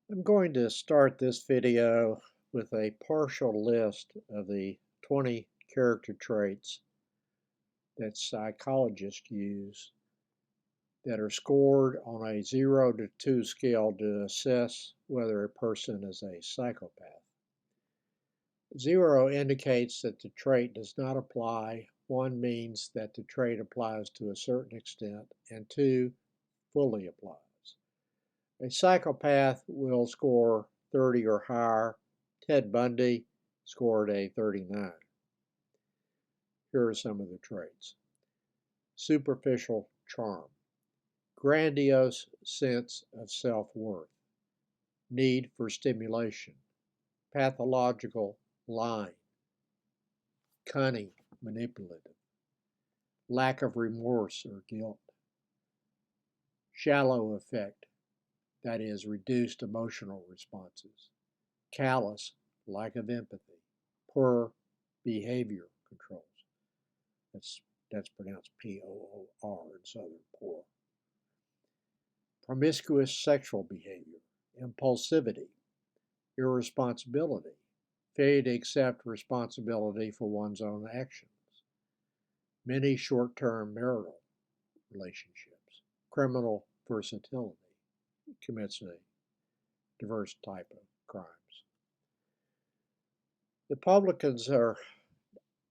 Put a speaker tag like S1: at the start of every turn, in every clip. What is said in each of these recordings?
S1: I'm going to start this video with a partial list of the 20 character traits that psychologists use that are scored on a 0 to 2 scale to assess whether a person is a psychopath. 0 indicates that the trait does not apply, 1 means that the trait applies to a certain extent, and 2 fully applies. A psychopath will score 30 or higher. Ted Bundy scored a 39. Here are some of the traits. Superficial charm, grandiose sense of self-worth, need for stimulation, pathological lying, cunning, manipulative, lack of remorse or guilt, shallow affect, that is, reduced emotional responses, callous, lack of empathy, poor behavior controls. That's pronounced P-O-O-R in Southern, poor. Promiscuous sexual behavior, impulsivity, irresponsibility, failure to accept responsibility for one's own actions, many short-term marital relationships, criminal versatility, commits a diverse type of crimes. The Republicans are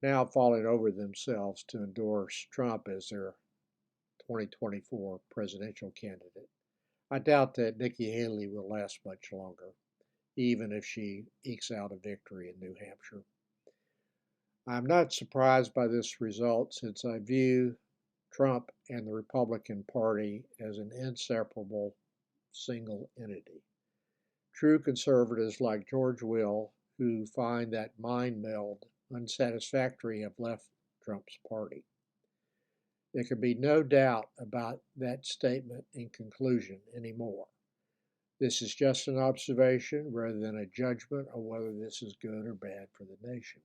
S1: now falling over themselves to endorse Trump as their 2024 presidential candidate. I doubt that Nikki Haley will last much longer, even if she ekes out a victory in New Hampshire. I'm not surprised by this result since I view Trump and the Republican Party as an inseparable single entity. True conservatives like George Will, who find that mind meld unsatisfactory, have left Trump's party. There can be no doubt about that statement in conclusion anymore. This is just an observation rather than a judgment on whether this is good or bad for the nation.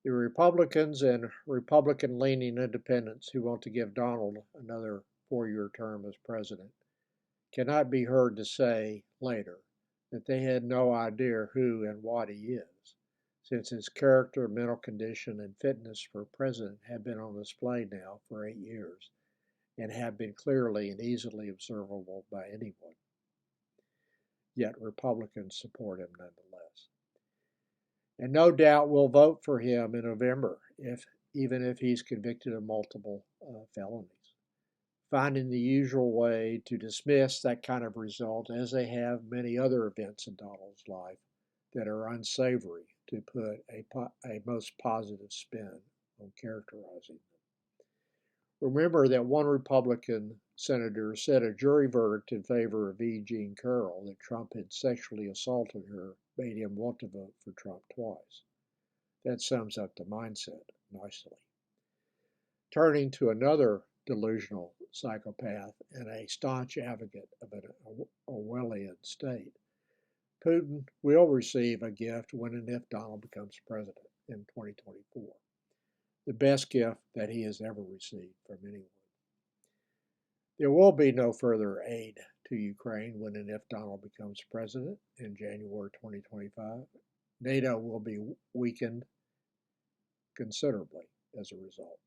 S1: The Republicans and Republican-leaning independents who want to give Donald another 4-year term as president cannot be heard to say later that they had no idea who and what he is, since his character, mental condition, and fitness for president have been on display now for 8 years and have been clearly and easily observable by anyone. Yet Republicans support him nonetheless. And no doubt will vote for him in November, even if he's convicted of multiple felonies, finding the usual way to dismiss that kind of result, as they have many other events in Donald's life that are unsavory, to put a most positive spin on characterizing them. Remember that one Republican senator said a jury verdict in favor of E. Jean Carroll, that Trump had sexually assaulted her, made him want to vote for Trump twice. That sums up the mindset nicely. Turning to another delusional psychopath and a staunch advocate of an Orwellian state, Putin will receive a gift when and if Donald becomes president in 2024. The best gift that he has ever received from anyone. There will be no further aid to Ukraine when and if Donald becomes president in January 2025. NATO will be weakened considerably as a result.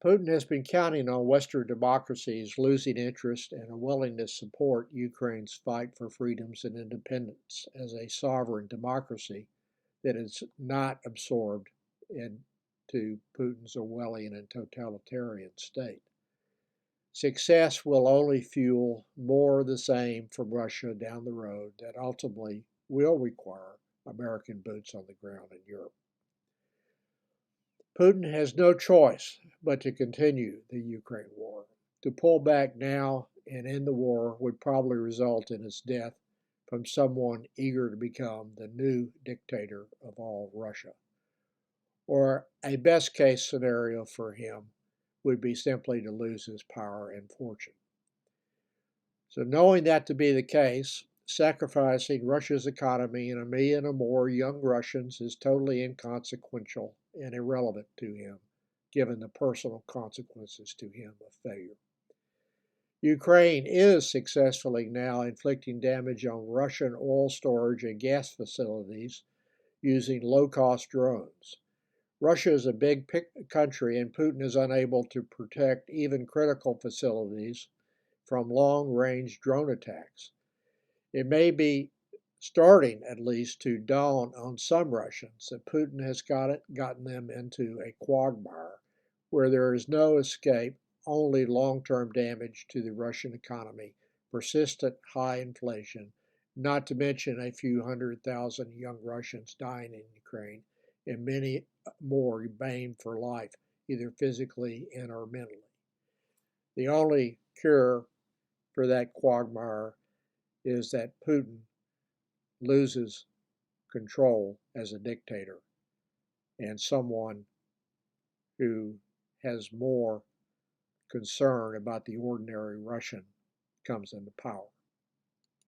S1: Putin has been counting on Western democracies losing interest and a willingness to support Ukraine's fight for freedoms and independence as a sovereign democracy that is not absorbed into Putin's Orwellian and totalitarian state. Success will only fuel more of the same from Russia down the road that ultimately will require American boots on the ground in Europe. Putin has no choice but to continue the Ukraine war. To pull back now and end the war would probably result in his death from someone eager to become the new dictator of all Russia. Or a best case scenario for him would be simply to lose his power and fortune. So knowing that to be the case, sacrificing Russia's economy and 1 million or more young Russians is totally inconsequential and irrelevant to him, given the personal consequences to him of failure. Ukraine is successfully now inflicting damage on Russian oil storage and gas facilities using low-cost drones. Russia is a big country, and Putin is unable to protect even critical facilities from long-range drone attacks. It may be starting, at least, to dawn on some Russians that Putin has gotten them into a quagmire where there is no escape, only long-term damage to the Russian economy, persistent high inflation, not to mention a few 100,000 young Russians dying in Ukraine, and many more maimed for life, either physically and or mentally. The only cure for that quagmire is that Putin loses control as a dictator and someone who has more concern about the ordinary Russian comes into power.